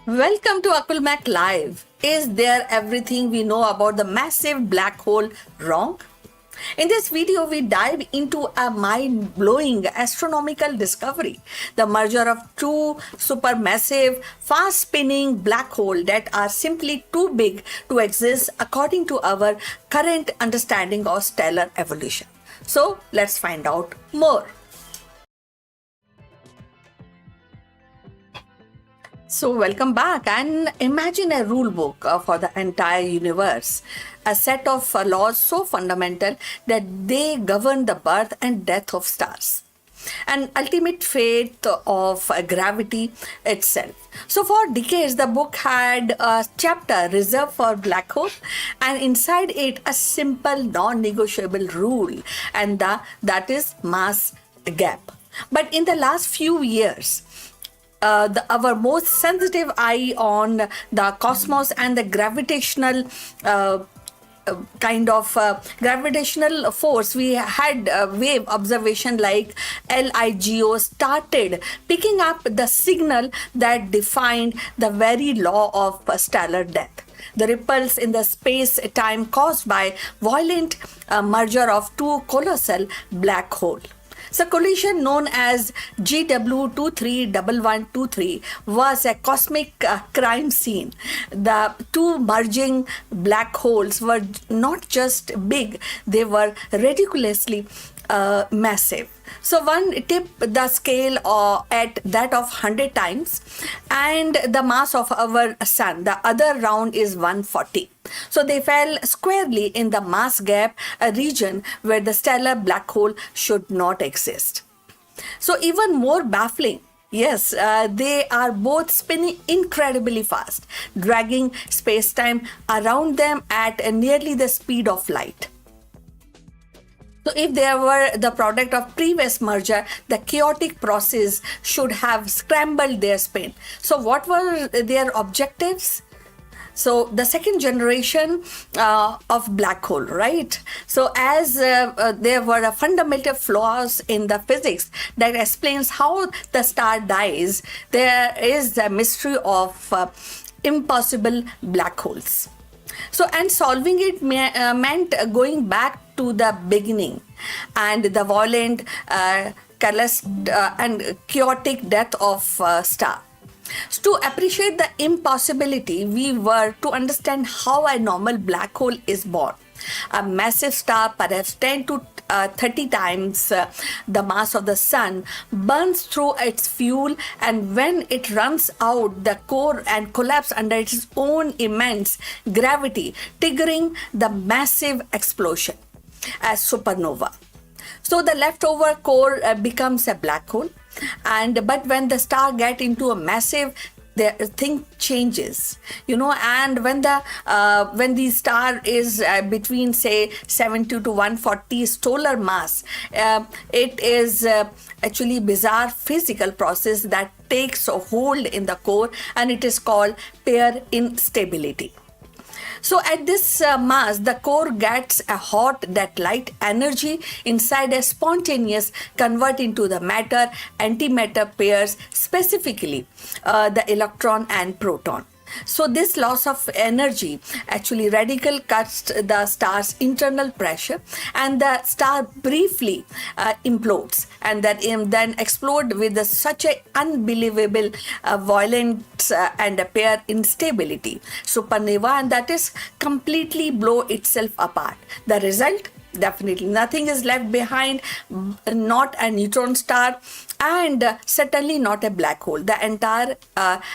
Welcome to Akulmak Live. Is there everything we know about the massive black hole wrong? In this video, we dive into a mind blowing astronomical discovery, the merger of two supermassive, fast spinning black holes that are simply too big to exist according to our current understanding of stellar evolution. So, let's find out more. So, welcome back and imagine a rule book for the entire universe. A set of laws so fundamental that they govern the birth and death of stars. An ultimate fate of gravity itself. So, for decades, the book had a chapter reserved for black holes, and inside it, a simple non negotiable rule, and that is mass gap. But in the last few years, our most sensitive eye on the cosmos and the gravitational gravitational force, we had wave observation like LIGO started picking up the signal that defined the very law of stellar death, the ripples in the space-time caused by violent merger of two colossal black holes. So collision known as GW231123 was a cosmic crime scene. The two merging black holes were not just big, they were ridiculously massive. So one tipped the scale at that of 100 times and the mass of our sun. The other round is 140. So they fell squarely in the mass gap, a region where the stellar black hole should not exist. So even more baffling, yes, they are both spinning incredibly fast, dragging space-time around them at nearly the speed of light. So if they were the product of previous merger, the chaotic process should have scrambled their spin. So what were their objectives? So the second generation of black hole, right? So as there were fundamental flaws in the physics that explains how the star dies, there is the mystery of impossible black holes. So, and solving it meant going back to the beginning and the violent, and chaotic death of star. So to appreciate the impossibility, we were to understand how a normal black hole is born. A massive star, perhaps 10 to 30 times the mass of the sun, burns through its fuel, and when it runs out, the core and collapse under its own immense gravity, triggering the massive explosion as supernova. So the leftover core becomes a black hole, and but when the star get into a massive, the thing changes, and when the star is between say 70 to 140 solar mass, it is actually bizarre physical process that takes a hold in the core, and it is called pair instability. So at this mass, the core gets a hot that light energy inside a spontaneous convert into the matter antimatter pairs, specifically the electron and proton. So this loss of energy actually radical cuts the star's internal pressure, and the star briefly implodes, and then explode with such a unbelievable violence and a pair instability supernova, and that is completely blow itself apart. The result, definitely nothing is left behind, not a neutron star, and certainly not a black hole. The entire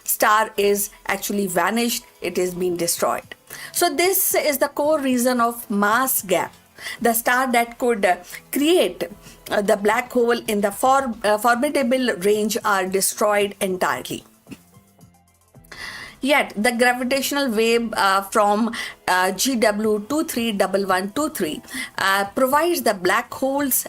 star is actually vanished, it is being destroyed. So this is the core reason of mass gap. The star that could create the black hole in the formidable range are destroyed entirely. Yet the gravitational wave from GW231123 provides the black holes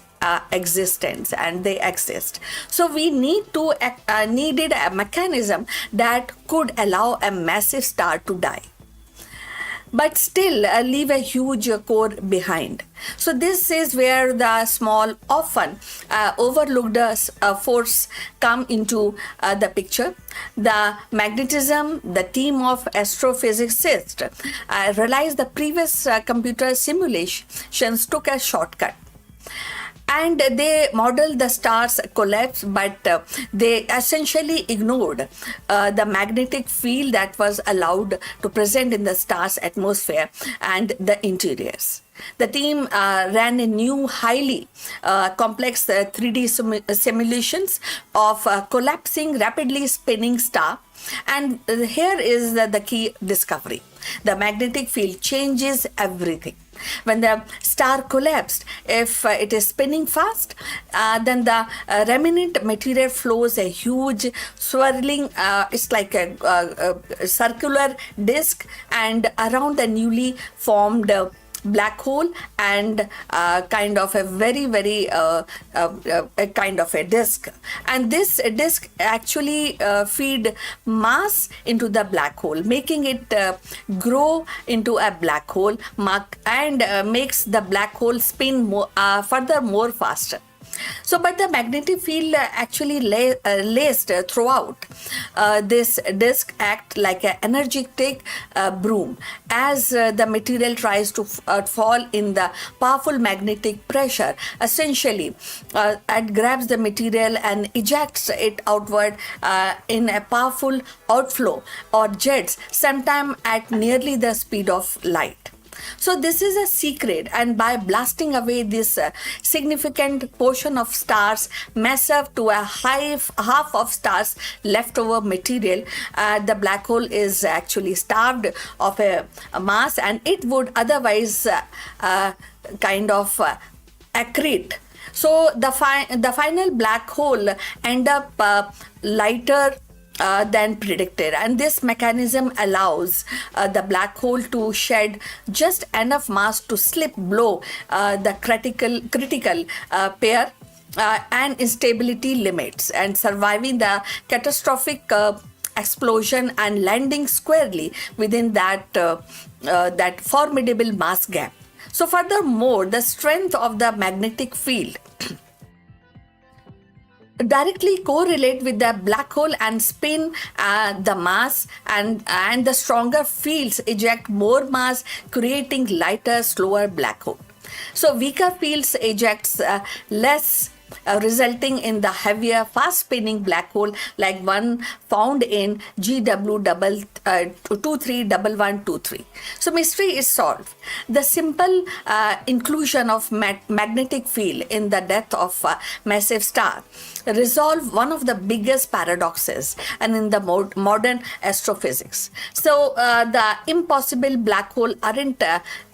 existence, and they exist. So we needed a mechanism that could allow a massive star to die. but still leave a huge core behind. So this is where the small, often overlooked force come into the picture. The magnetism, the team of astrophysicists realized the previous computer simulations took a shortcut, and they modeled the stars collapse, but they essentially ignored the magnetic field that was allowed to present in the star's atmosphere and the interiors. The team ran a new, highly complex 3D simulations of collapsing, rapidly spinning star. And here is the key discovery. The magnetic field changes everything. When the star collapsed, if it is spinning fast, then the remnant material flows a huge swirling, it's like a circular disk, and around the newly formed black hole, and kind of a very kind of a disk. And this disk actually feed mass into the black hole, making it grow into a black hole, and makes the black hole spin further more faster. So, but the magnetic field actually laced throughout this disk act like an energetic broom as the material tries to fall in the powerful magnetic pressure. Essentially, it grabs the material and ejects it outward in a powerful outflow or jets, sometime at nearly the speed of light. So this is a secret, and by blasting away this significant portion of stars massive to a half of stars leftover material, the black hole is actually starved of a mass, and it would otherwise kind of accrete. So the final black hole end up lighter than predicted, and this mechanism allows the black hole to shed just enough mass to slip below the critical pair and instability limits, and surviving the catastrophic explosion and landing squarely within that formidable mass gap. So furthermore, the strength of the magnetic field directly correlate with the black hole and spin the mass, and the stronger fields eject more mass, creating lighter, slower black hole. So weaker fields ejects less, resulting in the heavier, fast-spinning black hole like one found in GW 231123. So mystery is solved. The simple inclusion of magnetic field in the depth of massive star resolve one of the biggest paradoxes and in the modern astrophysics. So the impossible black hole aren't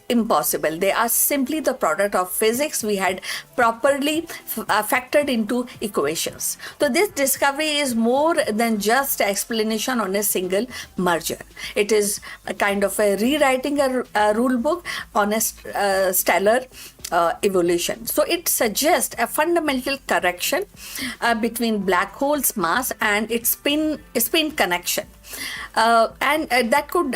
impossible. They are simply the product of physics we had properly factored into equations. So this discovery is more than just an explanation on a single merger. It is a kind of a rewriting a rule book on a stellar evolution. So it suggests a fundamental correction between black hole's mass and its spin connection. And that could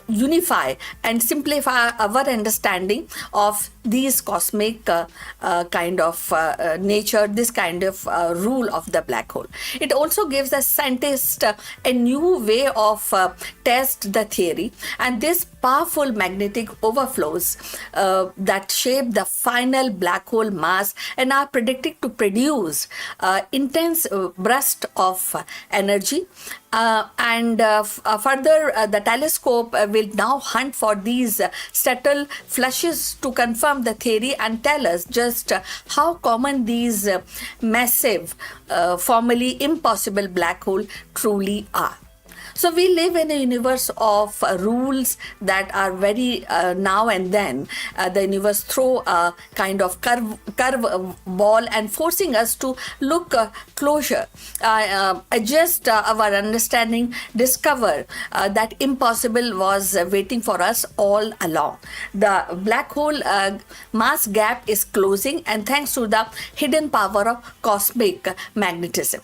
unify and simplify our understanding of these cosmic kind of nature, this kind of rule of the black hole. It also gives the scientist a new way of test the theory, and this powerful magnetic overflows that shape the final black hole mass and are predicted to produce intense burst of energy. Further, the telescope will now hunt for these subtle flashes to confirm the theory and tell us just how common these massive, formerly impossible black holes truly are. So we live in a universe of rules that are very now and then the universe throw a kind of curve ball and forcing us to look closer, adjust our understanding, discover that impossible was waiting for us all along. The black hole mass gap is closing, and thanks to the hidden power of cosmic magnetism.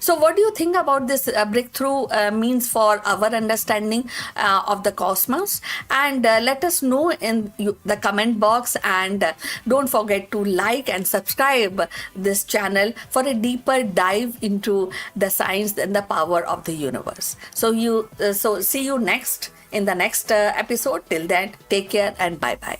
So, what do you think about this breakthrough means for our understanding of the cosmos? And let us know in the comment box. And don't forget to like and subscribe this channel for a deeper dive into the science and the power of the universe. So see you next in the next episode. Till then, take care and bye bye.